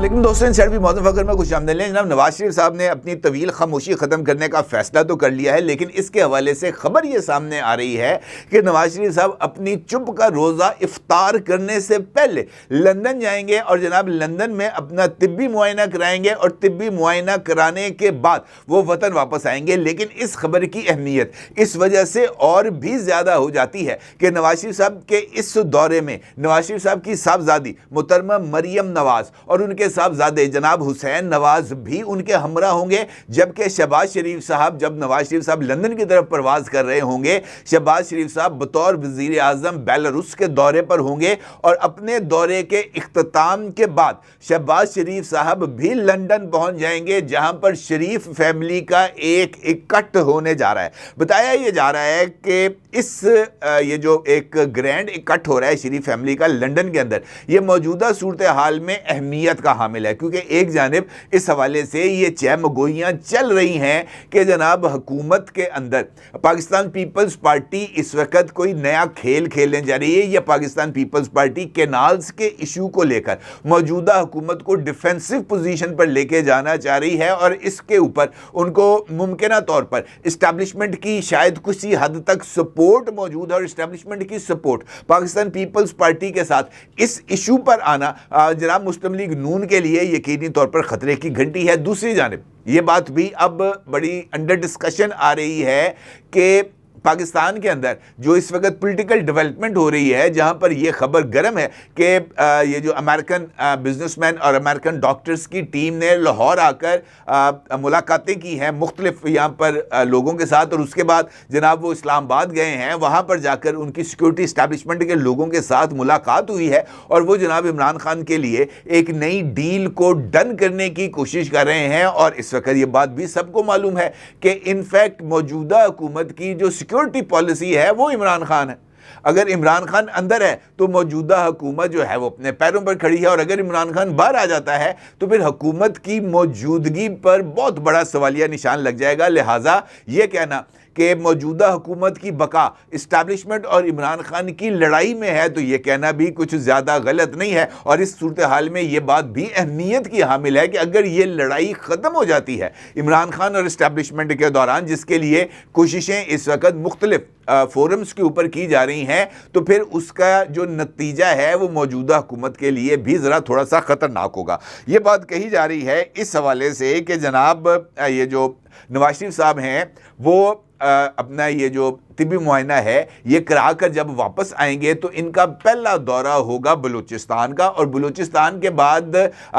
लेकिन दोस्तों इनसाइड भी मौजूद अगर मैं कुछ आमदनी जनाब नवाज शरीफ साहब ने अपनी तवील खामोशी ख़त्म करने का फैसला तो कर लिया है, लेकिन इसके हवाले से खबर ये सामने आ रही है कि नवाज शरीफ साहब अपनी चुप का रोज़ा इफ्तार करने से पहले लंदन जाएंगे और जनाब लंदन में अपना तिब्बी मुआयना कराएंगे और तिब्बी मुआयना कराने के बाद वो वतन वापस आएंगे। लेकिन इस खबर की अहमियत इस वजह से और भी ज़्यादा हो जाती है कि नवाज शरीफ साहब के इस दौरे में नवाज शरीफ साहब की साहबजादी मोहतरमा मरियम नवाज और उनके साहबजादे जनाब हुसैन नवाज भी उनके हमरा होंगे, जबकि शहबाज शरीफ साहब जब नवाज शरीफ साहब लंदन की तरफ परवाज कर रहे होंगे, शहबाज शरीफ साहब बतौर वज़ीर आज़म बेलारूस के दौरे पर होंगे और अपने दौरे के इख्तिताम के बाद शहबाज शरीफ साहब भी लंदन पहुंच जाएंगे, जहां पर शरीफ फैमिली का एक इकट्ठ होने जा रहा है। बताया ये जा रहा है कि ये जो एक ग्रैंड इकट्ठ हो रहा है शरीफ फैमिली का लंदन के अंदर, ये मौजूदा सूरत हाल में अहमियत का हामिल है, क्योंकि एक जानिब इस हवाले से ये चहमगोइयाँ चल रही हैं कि जनाब हुकूमत के अंदर पाकिस्तान पीपल्स पार्टी इस वक्त कोई नया खेल खेलने जा रही है, या पाकिस्तान पीपल्स पार्टी कैनाल्स के इशू को लेकर मौजूदा हुकूमत को डिफेंसिव पोजीशन पर लेके जाना चाह रही है और इसके ऊपर उनको मुमकिना तौर पर इस्टेब्लिशमेंट की शायद कुछ हद तक सपोर्ट मौजूद है और इस्टेब्लिशमेंट की सपोर्ट पाकिस्तान पीपल्स पार्टी के साथ इस इशू पर आना जनाब मुस्लिम लीग नून के लिए यकीनी तौर पर खतरे की घंटी है। दूसरी जानिब ये बात भी अब बड़ी अंडर डिस्कशन आ रही है कि पाकिस्तान के अंदर जो इस वक्त पॉलिटिकल डेवलपमेंट हो रही है, जहां पर यह खबर गर्म है कि ये जो अमेरिकन बिजनेसमैन और अमेरिकन डॉक्टर्स की टीम ने लाहौर आकर मुलाकातें की हैं मुख्तलिफ यहाँ पर लोगों के साथ, और उसके बाद जनाब वो इस्लामाबाद गए हैं, वहाँ पर जाकर उनकी सिक्योरिटी इस्टेब्लिशमेंट के लोगों के साथ मुलाकात हुई है और वो जनाब इमरान खान के लिए एक नई डील को डन करने की कोशिश कर रहे हैं। और इस वक्त ये बात भी सबको मालूम है कि इनफैक्ट मौजूदा हुकूमत की जो सिक्योरिटी पॉलिसी है वो इमरान खान है। अगर इमरान खान अंदर है तो मौजूदा हुकूमत जो है वो अपने पैरों पर खड़ी है, और अगर इमरान खान बाहर आ जाता है तो फिर हुकूमत की मौजूदगी पर बहुत बड़ा सवालिया निशान लग जाएगा। लिहाजा ये कहना कि मौजूदा हुकूमत की बका इस्टेब्लिशमेंट और इमरान खान की लड़ाई में है, तो ये कहना भी कुछ ज़्यादा गलत नहीं है। और इस सूरत हाल में ये बात भी अहमियत की हामिल है कि अगर ये लड़ाई ख़त्म हो जाती है इमरान खान और इस्टेब्लिशमेंट के दौरान, जिसके लिए कोशिशें इस वक्त मुख्तलिफ फोरम्स के ऊपर की जा रही हैं, तो फिर उसका जो नतीजा है वो मौजूदा हुकूमत के लिए भी ज़रा थोड़ा सा ख़तरनाक होगा। ये बात कही जा रही है इस हवाले से कि जनाब ये जो नवाज शरीफ साहब हैं वो अपना ये जो तिब्बी मुआयना है ये करा कर जब वापस आएंगे तो इनका पहला दौरा होगा बलूचिस्तान का, और बलूचिस्तान के बाद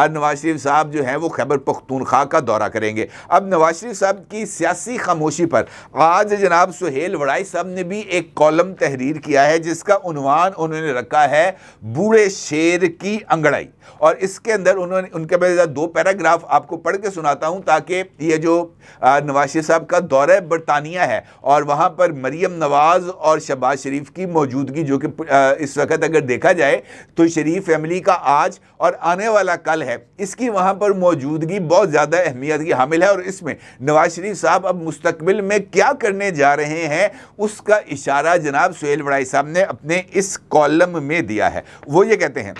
नवाज शरीफ साहब जो हैं वो खैबर पख्तूनख्वा का दौरा करेंगे। अब नवाज शरीफ साहब की सियासी खामोशी पर आज जनाब सुहेल वड़ाई साहब ने भी एक कॉलम तहरीर किया है, जिसका उन्वान उन्होंने रखा है बूढ़े शेर की अंगड़ाई, और इसके अंदर उन्होंने उनके मैं दो पैराग्राफ आपको पढ़ के सुनाता हूँ ताकि ये जो नवाज शरीफ साहब का दौरा बरतानिया है और वहाँ पर मरियम नवाज और शहबाज शरीफ की मौजूदगी, जो कि इस वक्त अगर देखा जाए तो शरीफ फैमिली का आज और आने वाला कल है, इसकी वहाँ पर मौजूदगी बहुत ज़्यादा अहमियत की हामिल है। और इसमें नवाज शरीफ साहब अब मुस्तकबिल में क्या करने जा रहे हैं उसका इशारा जनाब सुहेल वड़ाई साहब ने अपने इस कॉलम में दिया है। वो ये कहते हैं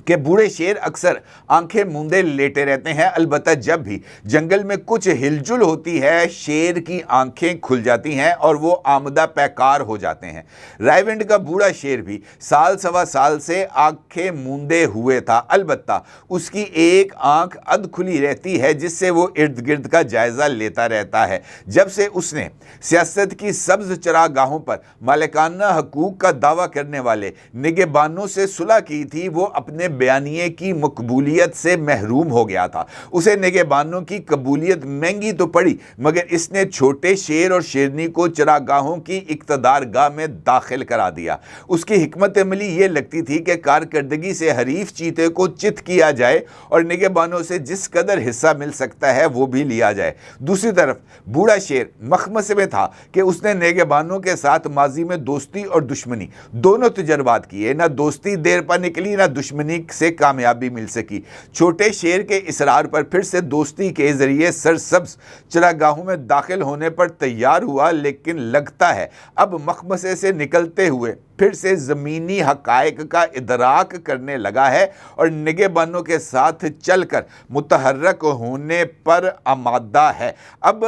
कि बूढ़े शेर अक्सर आंखें मूंदे लेटे रहते हैं, अलबत्ता जब भी जंगल में कुछ हिलजुल होती है शेर की आंखें खुल जाती हैं और वो आमदा पैकार हो जाते हैं। रायविंड का बूढ़ा शेर भी साल सवा साल से आंखें मूंदे हुए था, अलबत्ता उसकी एक आंख अध खुली रहती है जिससे वो इर्द गिर्द का जायज़ा लेता रहता है। जब से उसने सियासत की सब्ज चरागाहों पर मालिकाना हकूक का दावा करने वाले निगहबानों से सुलह की थी, वो अपने बयानिए की मकबूलियत से महरूम हो गया था। उसे निगहबानों की कबूलियत महंगी तो पड़ी, मगर इसने छोटे शेर और शेरनी को चरागाहों की इक़्तिदार गाह में दाखिल करा दिया। उसकी हिकमत अमली ये लगती थी कि कारकर्दगी से हरीफ चीते को चित किया जाए और निगहबानों से जिस कदर हिस्सा मिल सकता है वो भी लिया जाए। दूसरी तरफ बूढ़ा शेर मखमसे में था कि उसने निगहबानों के साथ माजी में दोस्ती और दुश्मनी दोनों तजर्बात किए। ना दोस्ती देर पर निकली, ना दुश्मनी سے کامیابی مل سکی۔ چھوٹے شیر کے اصرار پر پھر سے دوستی کے ذریعے سرسبز چراگاہوں میں داخل ہونے پر تیار ہوا، لیکن لگتا ہے اب مخمصے سے نکلتے ہوئے پھر سے زمینی حقائق کا ادراک کرنے لگا ہے اور نگہبانوں کے ساتھ چل کر متحرک ہونے پر آمادہ ہے۔ اب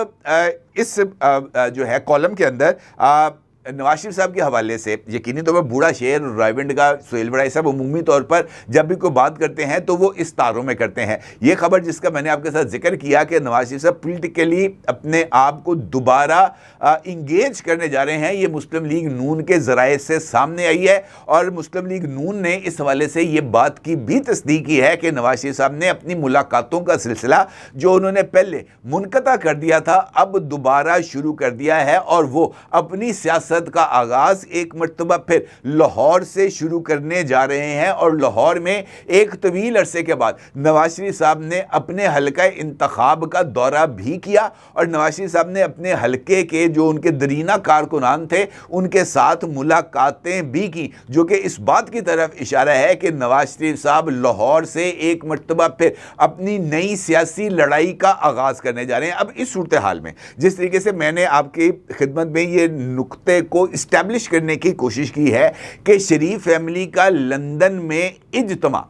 اس جو ہے کالم کے اندر نواز شریف صاحب کے حوالے سے یقینی طور پر بوڑھا شیر، رائیونڈ کا، سہیل بڑائی صاحب عمومی طور پر جب بھی کوئی بات کرتے ہیں تو وہ اس تاروں میں کرتے ہیں۔ یہ خبر جس کا میں نے آپ کے ساتھ ذکر کیا کہ نواز شریف صاحب پولیٹیکلی اپنے آپ کو دوبارہ انگیج کرنے جا رہے ہیں، یہ مسلم لیگ نون کے ذرائع سے سامنے آئی ہے، اور مسلم لیگ نون نے اس حوالے سے یہ بات کی بھی تصدیق کی ہے کہ نواز شریف صاحب نے اپنی ملاقاتوں کا سلسلہ جو انہوں نے پہلے منقطع کر دیا تھا اب دوبارہ شروع کر دیا ہے، اور وہ اپنی سیاست کا آغاز ایک مرتبہ پھر لاہور سے شروع کرنے جا رہے ہیں۔ اور لاہور میں ایک طویل عرصے کے بعد نواز شریف صاحب نے اپنے حلقہ انتخاب کا دورہ بھی کیا، اور نواز شریف صاحب نے اپنے حلقے کے جو ان کے درینہ کارکنان تھے ان کے ساتھ ملاقاتیں بھی کی، جو کہ اس بات کی طرف اشارہ ہے کہ نواز شریف صاحب لاہور سے ایک مرتبہ پھر اپنی نئی سیاسی لڑائی کا آغاز کرنے جا رہے ہیں۔ اب اس صورتحال میں جس طریقے سے میں نے آپ کی خدمت میں یہ نقطے کو اسٹیبلش کرنے کی کوشش کی ہے کہ شریف فیملی کا لندن میں اجتماع،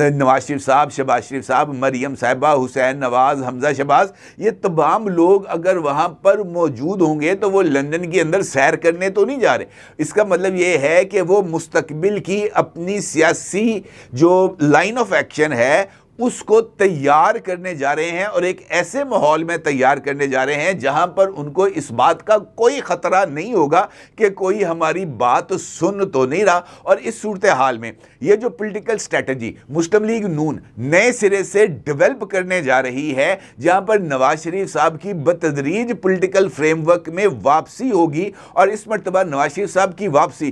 نواز شریف صاحب، شہباز شریف صاحب، مریم صاحبہ، حسین نواز، حمزہ شہباز، یہ تمام لوگ اگر وہاں پر موجود ہوں گے تو وہ لندن کے اندر سیر کرنے تو نہیں جا رہے۔ اس کا مطلب یہ ہے کہ وہ مستقبل کی اپنی سیاسی جو لائن آف ایکشن ہے اس کو تیار کرنے جا رہے ہیں، اور ایک ایسے ماحول میں تیار کرنے جا رہے ہیں جہاں پر ان کو اس بات کا کوئی خطرہ نہیں ہوگا کہ کوئی ہماری بات سن تو نہیں رہا۔ اور اس صورتحال میں یہ جو پولیٹیکل سٹریٹجی مسلم لیگ نون نئے سرے سے ڈیولپ کرنے جا رہی ہے، جہاں پر نواز شریف صاحب کی بتدریج پولیٹیکل فریم ورک میں واپسی ہوگی، اور اس مرتبہ نواز شریف صاحب کی واپسی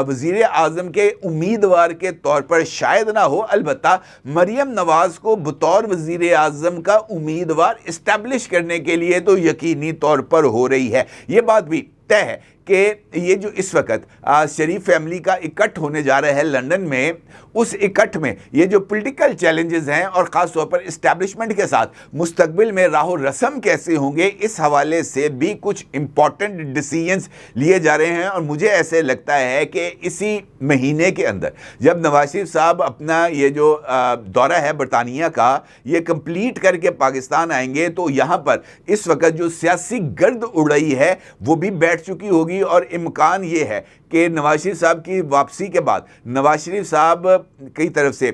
وزیر اعظم کے امیدوار کے طور پر شاید نہ ہو، البتہ مریم نواز کو بطور وزیر اعظم کا امیدوار اسٹیبلش کرنے کے لیے تو یقینی طور پر ہو رہی ہے۔ یہ بات بھی طے ہے کہ یہ جو اس وقت شریف فیملی کا اکٹھ ہونے جا رہا ہے لندن میں، اس اکٹھ میں یہ جو پولیٹیکل چیلنجز ہیں اور خاص طور پر اسٹیبلشمنٹ کے ساتھ مستقبل میں راہ و رسم کیسے ہوں گے، اس حوالے سے بھی کچھ امپورٹنٹ ڈیسیژنز لیے جا رہے ہیں۔ اور مجھے ایسے لگتا ہے کہ اسی مہینے کے اندر جب نواز شریف صاحب اپنا یہ جو دورہ ہے برطانیہ کا یہ کمپلیٹ کر کے پاکستان آئیں گے، تو یہاں پر اس وقت جو سیاسی گرد اڑ رہی ہے وہ بھی بیٹھ چکی ہوگی، اور امکان یہ ہے کہ نواز شریف صاحب کی واپسی کے بعد نواز شریف صاحب کی طرف سے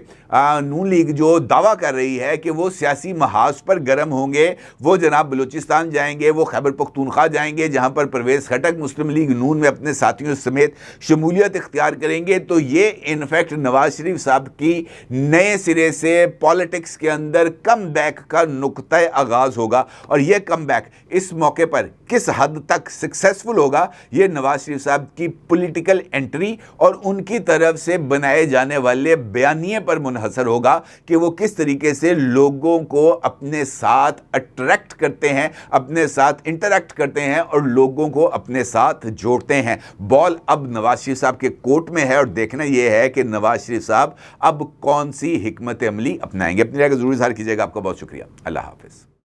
نون لیگ جو دعویٰ کر رہی ہے کہ وہ سیاسی محاذ پر گرم ہوں گے، وہ جناب بلوچستان جائیں گے، وہ خیبر پختونخوا جائیں گے جہاں پر پرویز خٹک مسلم لیگ نون میں اپنے ساتھیوں سمیت شمولیت اختیار کریں گے۔ تو یہ انفیکٹ نواز شریف صاحب کی نئے سرے سے پالیٹکس کے اندر کم بیک کا نقطۂ آغاز ہوگا، اور یہ کم بیک اس موقع پر کس حد تک سکسیسفل ہوگا یہ نواز شریف صاحب کی پولیٹیکل انٹری اور ان کی طرف سے بنائے جانے والے بیانیے پر منحصر ہوگا کہ وہ کس طریقے سے لوگوں کو اپنے ساتھ اٹریکٹ کرتے ہیں، اپنے ساتھ انٹریکٹ کرتے ہیں اور لوگوں کو اپنے ساتھ جوڑتے ہیں۔ بال اب نواز شریف صاحب کے کورٹ میں ہے، اور دیکھنا یہ ہے کہ نواز شریف صاحب اب کون سی حکمت عملی اپنائیں گے۔ اپنی رائے کا ضرور اظہار کیجیے گا۔ آپ کا بہت شکریہ۔ اللہ حافظ۔